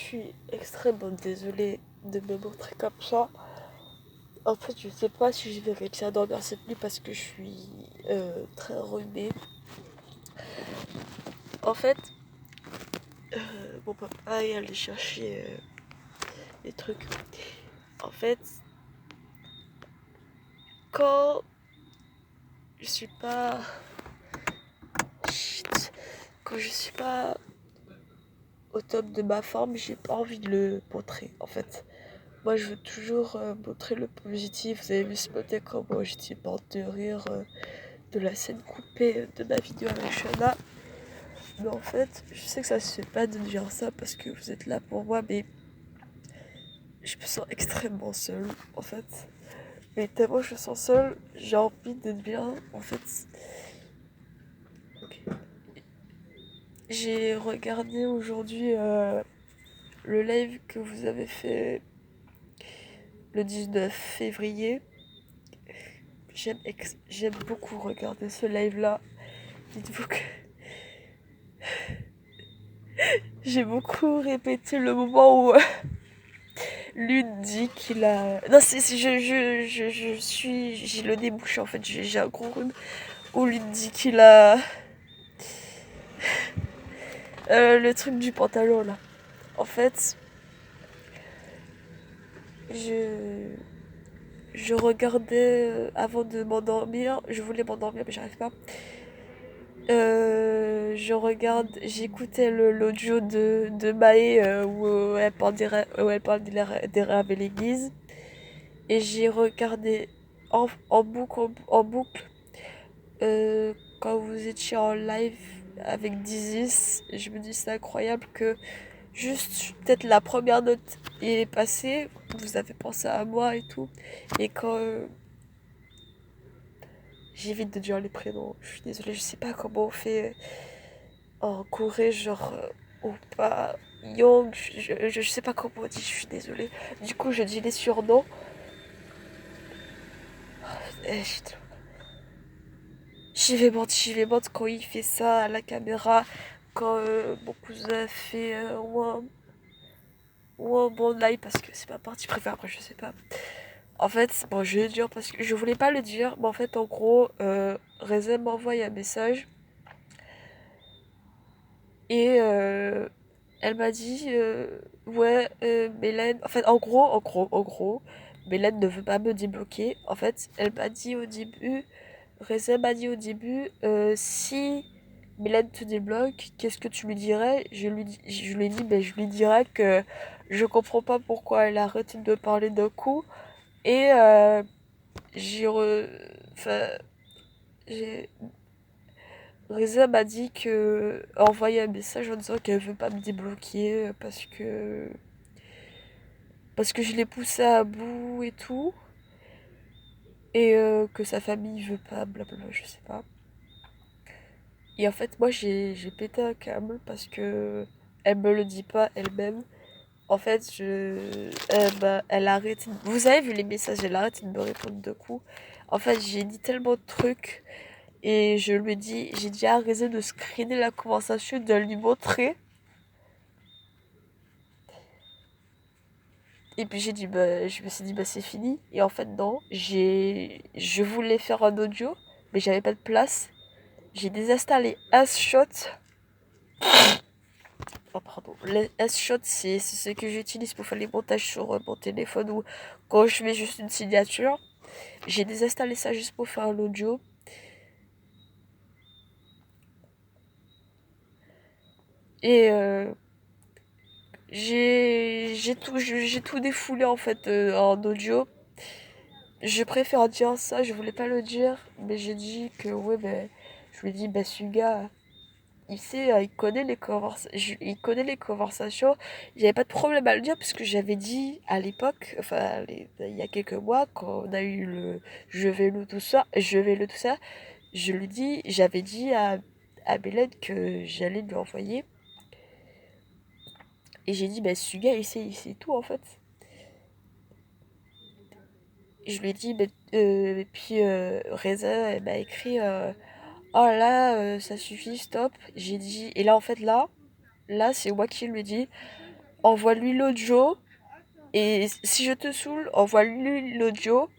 suis extrêmement désolée de me montrer comme ça. En fait, je sais pas si je vais réussir à dormir cette nuit parce que je suis très enrhumée. En fait, mon papa est allé chercher des trucs. En fait, quand je suis pas... Chut. Quand je suis pas au top de ma forme, j'ai pas envie de le montrer, en fait. Moi, je veux toujours montrer le positif. Vous avez vu ce matin comment j'étais morte de rire de la scène coupée de ma vidéo avec Shana. Mais en fait, je sais que ça se fait pas de dire ça parce que vous êtes là pour moi, mais je me sens extrêmement seule, en fait. Mais tellement je me sens seule, j'ai envie d'être bien, en fait. Ok. J'ai regardé aujourd'hui le live que vous avez fait le 19 février. J'aime beaucoup regarder ce live-là. Dites-vous que j'ai beaucoup répété le moment où l'une dit qu'il a... Non, je suis... J'ai le nez bouché en fait, j'ai un gros rhume. Où l'une dit qu'il a... le truc du pantalon là. En fait, je... Je regardais avant de m'endormir. Je voulais m'endormir mais j'arrive pas. J'écoutais l'audio de Maë où elle parle des rêves et l'église. Et j'ai regardé en boucle, en boucle quand vous étiez en live avec Dizis. Je me dis c'est incroyable que juste peut-être la première note est passée, vous avez pensé à moi et tout. Et quand j'évite de dire les prénoms, je suis désolée, je sais pas comment on fait en Corée, genre ou pas. Young, je sais pas comment on dit, je suis désolée. Du coup, je dis les surnoms. Eh, j'y vais mentir quand il fait ça à la caméra. Quand mon cousin fait ou un bon live parce que c'est ma partie préférée, après je sais pas. En fait, bon, je vais le dire parce que je voulais pas le dire, mais en fait, en gros, Reza m'envoie un message et elle m'a dit, ouais, Mélène, en fait, en gros, Mélène ne veut pas me débloquer. En fait, elle m'a dit au début, Reza m'a dit au début, si Mélène te débloque, qu'est-ce que tu lui dirais? Je lui ai dit, ben, je lui dirais que je comprends pas pourquoi elle arrête de me parler d'un coup. Et j'ai re... enfin, j'ai... Reza m'a dit que... a envoyé un message en disant qu'elle veut pas me débloquer parce que je l'ai poussée à bout et tout. Et que sa famille veut pas, blablabla, je sais pas. Et en fait, moi, j'ai pété un câble parce que elle me le dit pas elle-même. En fait, elle arrête. Vous avez vu les messages, elle arrête de me répondre de coups. En fait, j'ai dit tellement de trucs et j'ai dit à Reza de screener la conversation, de lui montrer. Et puis j'ai dit, bah, je me suis dit, bah, c'est fini. Et en fait, non, je voulais faire un audio, mais j'avais pas de place. J'ai désinstallé S-Shot. Oh, pardon. Le S-Shot, c'est ce que j'utilise pour faire les montages sur mon téléphone ou quand je mets juste une signature. J'ai désinstallé ça juste pour faire l'audio. Et j'ai tout défoulé en fait en audio. Je préfère dire ça, je voulais pas le dire, mais j'ai dit que ouais, ben, je lui ai dit, bah, ce gars, il sait, il connaît les conversations. J'avais pas de problème à le dire, parce que j'avais dit à l'époque, enfin, il y a quelques mois, quand on a eu le je vais le tout ça, j'avais dit à Bélène que j'allais lui envoyer. Et j'ai dit, bah, ce gars, il sait tout en fait. Je lui ai dit, et puis Reza, elle m'a écrit, oh là, ça suffit, stop. J'ai dit, et là en fait, là c'est moi qui lui ai dit, envoie-lui l'audio. Et si je te saoule, envoie-lui l'audio.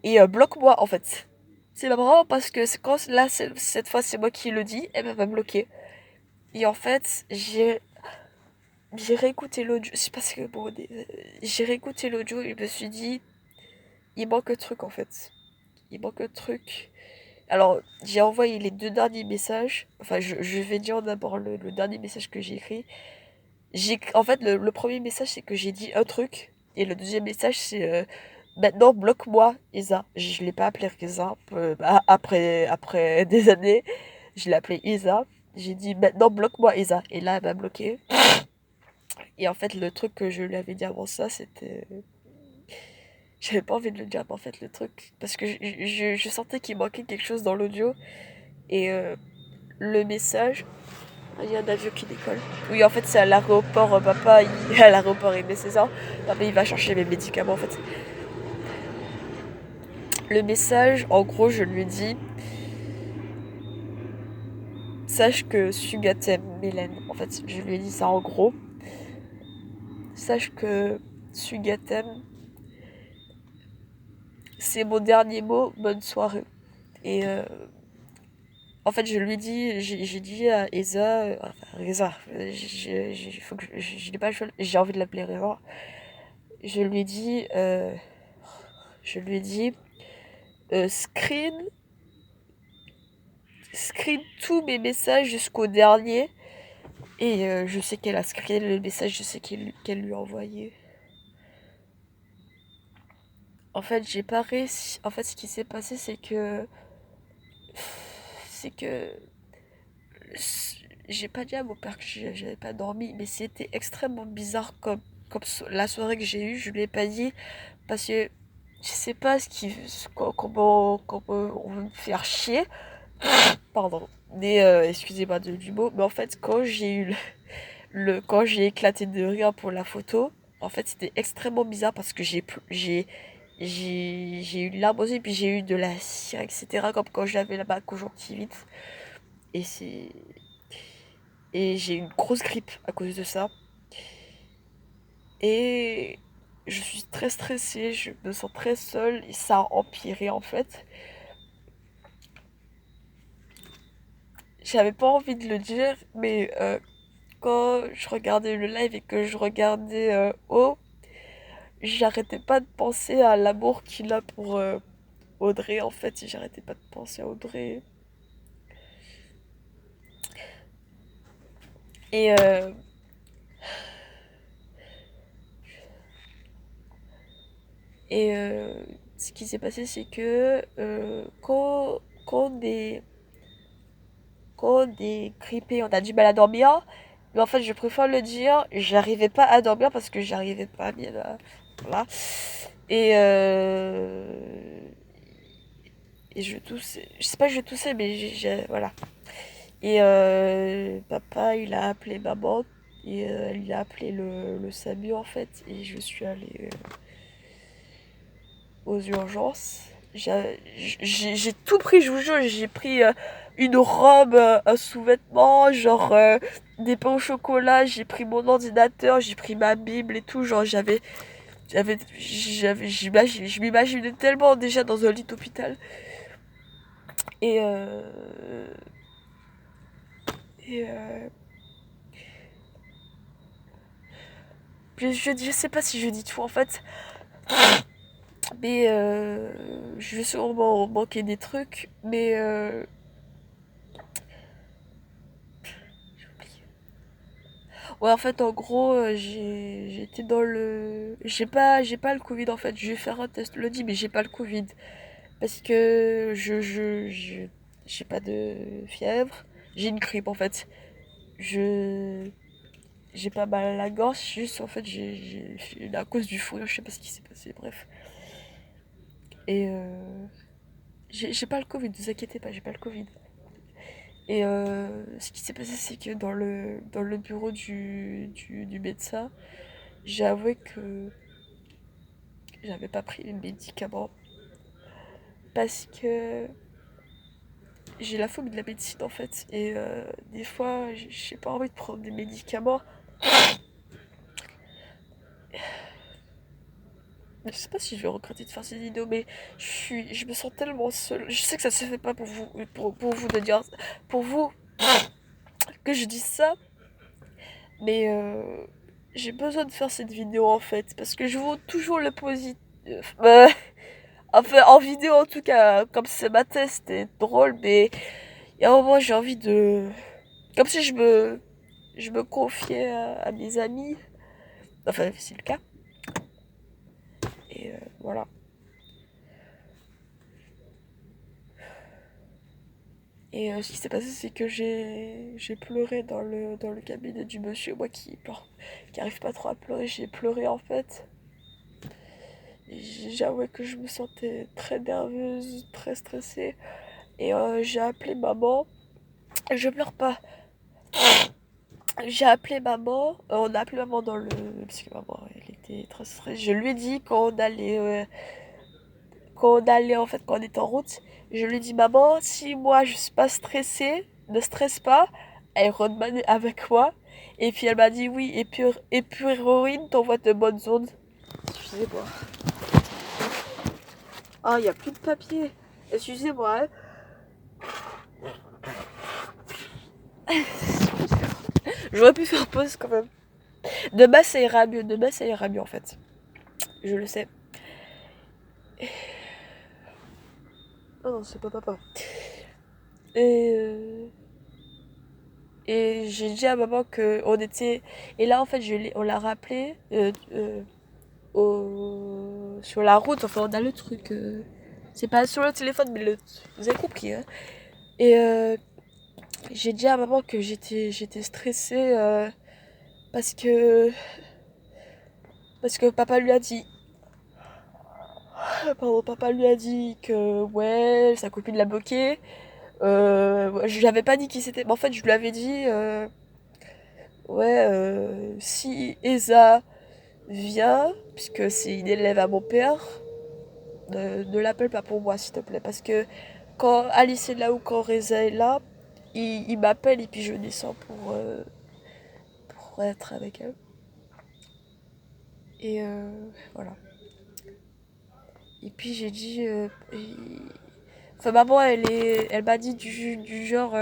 Et bloque-moi, en fait. C'est marrant parce que quand là, cette fois, c'est moi qui le dis, elle va me bloquer. Et en fait, j'ai réécouté l'audio. C'est parce que, bon, j'ai réécouté l'audio et je me suis dit, il manque un truc, en fait. Il manque un truc. Alors, j'ai envoyé les deux derniers messages. Enfin, je vais dire d'abord le dernier message que j'ai écrit. En fait, le premier message, c'est que j'ai dit un truc. Et le deuxième message, c'est maintenant, bloque-moi, Isa. Je l'ai pas appelé Isa. Après des années, je l'ai appelé Isa. J'ai dit maintenant, bloque-moi, Isa. Et là, elle m'a bloqué. Et en fait, le truc que je lui avais dit avant ça, c'était. J'avais pas envie de le dire, mais en fait, le truc. Parce que je sentais qu'il manquait quelque chose dans l'audio. Et le message. Il y a un avion qui décolle. Oui, en fait, c'est à l'aéroport. Papa, à l'aéroport, il met ses ça. Papa, il va chercher mes médicaments, en fait. Le message, en gros, je lui dis sache que Suga t'aime, Mylène. En fait, je lui ai dit ça en gros. Sache que Suga t'aime. C'est mon dernier mot. Bonne soirée. Et en fait, je lui dis, j'ai dit à Eza, enfin, Reza, faut que je n'ai pas le choix, j'ai envie de l'appeler Reza. Je lui ai dit, je lui ai dit, screen tous mes messages jusqu'au dernier. Et je sais qu'elle a screen le message, je sais qu'elle lui a envoyé. En fait, j'ai pas réussi. En fait, ce qui s'est passé, c'est que. C'est que. J'ai pas dit à mon père que j'avais pas dormi, mais c'était extrêmement bizarre comme la soirée que j'ai eue. Je lui ai pas dit parce que je sais pas comment on veut me faire chier. Pardon. Mais excusez-moi du mot. Mais en fait, quand j'ai eu quand j'ai éclaté de rire pour la photo, en fait, c'était extrêmement bizarre parce que j'ai eu de larmes aux yeux, puis j'ai eu de la cire, etc. Comme quand j'avais la conjonctivite. Et c'est. Et j'ai eu une grosse grippe à cause de ça. Et je suis très stressée, je me sens très seule, et ça a empiré en fait. J'avais pas envie de le dire, mais quand je regardais le live et que je regardais j'arrêtais pas de penser à l'amour qu'il a pour Audrey en fait, et j'arrêtais pas de penser à Audrey. Et ce qui s'est passé, c'est que quand on est grippé, on a du mal à dormir. Mais en fait, je préfère le dire, j'arrivais pas à dormir parce que j'arrivais pas bien à... Voilà. Et et je toussais. Je sais pas, je toussais, mais voilà. Et papa, il a appelé maman. Et il a appelé le SAMU, en fait. Et je suis allée aux urgences. J'ai tout pris, je vous jure. J'ai pris une robe, un sous-vêtement, genre des pains au chocolat. J'ai pris mon ordinateur, j'ai pris ma Bible et tout. Genre, je m'imaginais tellement déjà dans un lit d'hôpital. Et et je sais pas si je dis tout en fait. Mais je vais sûrement manquer des trucs. Mais j'ai oublié. Ouais, en fait, en gros, j'étais dans le. J'ai pas le Covid en fait. Je vais faire un test lundi, mais j'ai pas le Covid. Parce que j'ai pas de fièvre. J'ai une grippe en fait. Je. J'ai pas mal à la gorge, juste en fait, à cause du fou, je sais pas ce qui s'est passé, bref. Et j'ai pas le Covid, ne vous inquiétez pas, j'ai pas le Covid. Et ce qui s'est passé, c'est que dans le bureau du médecin, j'ai avoué que j'avais pas pris les médicaments parce que j'ai la phobie de la médecine en fait. Et des fois, j'ai pas envie de prendre des médicaments Je sais pas si je vais regretter de faire cette vidéo, mais je me sens tellement seule. Je sais que ça se fait pas pour vous, pour vous de dire, pour vous que je dise ça, mais j'ai besoin de faire cette vidéo en fait, parce que je vois toujours le positif. Enfin, en vidéo en tout cas, comme c'est ma thèse, c'était drôle, mais il y a un moment j'ai envie de, comme si je me confiais à mes amis. Enfin, c'est le cas. Et voilà. Et ce qui s'est passé, c'est que j'ai pleuré dans le cabinet du monsieur. Moi qui pleure, qui arrive pas trop à pleurer, j'ai pleuré en fait. J'avoue que je me sentais très nerveuse, très stressée. Et j'ai appelé maman. Je pleure pas. J'ai appelé maman. On a appelé maman dans le. Parce que maman, elle était très stressée. Je lui ai dit quand on allait en fait, quand on était en route, je lui ai dit maman, si moi je suis pas stressée, ne stresse pas, elle redemanait avec moi. Et puis elle m'a dit oui, et puis héroïne, t'envoies de bonnes ondes. Excusez-moi. Ah, il y a plus de papier. Excusez-moi. Hein. J'aurais pu faire pause quand même. Demain ça ira mieux, demain ça ira mieux en fait. Je le sais. Oh non, c'est pas papa. Et Et j'ai dit à maman que on était. Et là, en fait, on l'a rappelé sur la route. Enfin, on a le truc. C'est pas sur le téléphone, mais vous avez compris. Hein. Et j'ai dit à maman que j'étais stressée parce que. Parce que papa lui a dit. Pardon, papa lui a dit que, ouais, sa copine l'a bloqué. Je lui avais pas dit qui c'était. Mais en fait, je lui avais dit. Ouais, si Esa viens, puisque c'est une élève à mon père, ne l'appelle pas pour moi, s'il te plaît. Parce que quand Alice est là ou quand Reza est là, il m'appelle et puis je descends pour être avec elle. Et voilà. Et puis j'ai dit. Enfin, maman, elle m'a dit du genre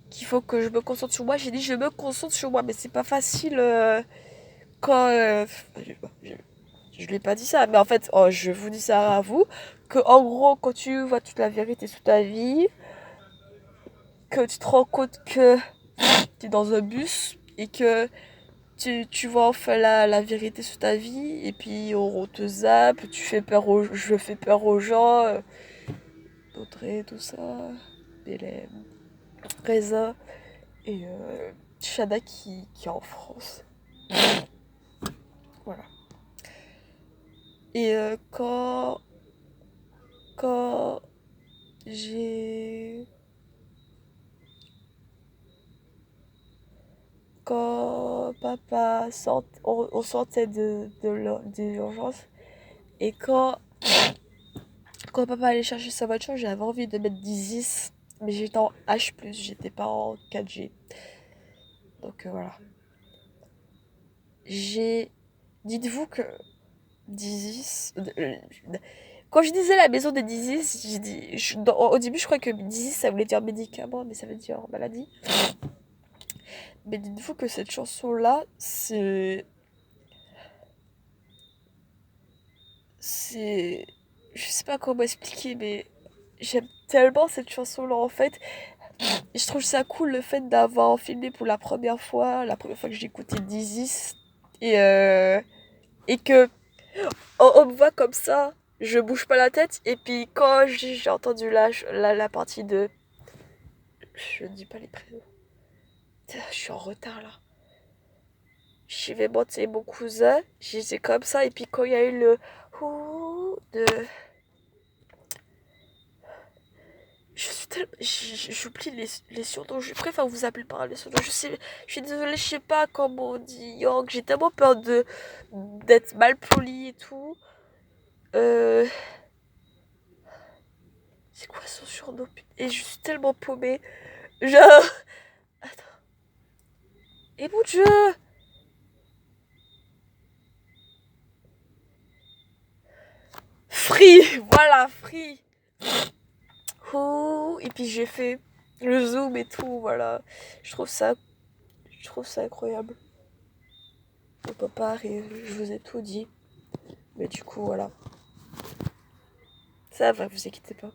qu'il faut que je me concentre sur moi. J'ai dit je me concentre sur moi, mais c'est pas facile quand. Je lui ai pas dit ça, mais en fait, oh, je vous dis ça à vous, que en gros, quand tu vois toute la vérité sur ta vie, que tu te rends compte que tu es dans un bus et que tu vois enfin la vérité sur ta vie, et puis on te zappe, je fais peur aux gens, Audrey, tout ça, Bélem, Reza, et Shada qui est en France. Voilà. Et quand j'ai quand papa on sortait de l'urgence et quand papa allait chercher sa voiture, j'avais envie de mettre 10, mais j'étais en H+, j'étais pas en 4G. Donc voilà. J'ai Dites-vous que Dizis quand je disais la maison des Dizis, au début je crois que Dizis ça voulait dire médicament, mais ça veut dire maladie. Mais dites-vous que cette chanson là, c'est je sais pas comment expliquer, mais j'aime tellement cette chanson là en fait. Je trouve ça cool le fait d'avoir filmé pour la première fois que j'ai écouté Dizzy, et et que on me voit comme ça, je bouge pas la tête, et puis quand j'ai entendu la partie de, je dis pas les prénoms, je suis en retard là. Je vais monter mon cousin, j'étais comme ça, et puis quand il y a eu le ouh de, j'oublie les surnoms. Je préfère vous appeler par les surnoms. Je suis désolée, je sais pas comment on dit Yang. J'ai tellement peur d'être mal poli et tout. Euh, c'est quoi son surnom? Et je suis tellement paumée. Genre, attends. Et mon Dieu! free, voilà, free. Oh, et puis j'ai fait le zoom et tout, voilà. Je trouve ça incroyable. On peut pas rire, je vous ai tout dit. Mais du coup, voilà. Ça va, vous inquiétez pas.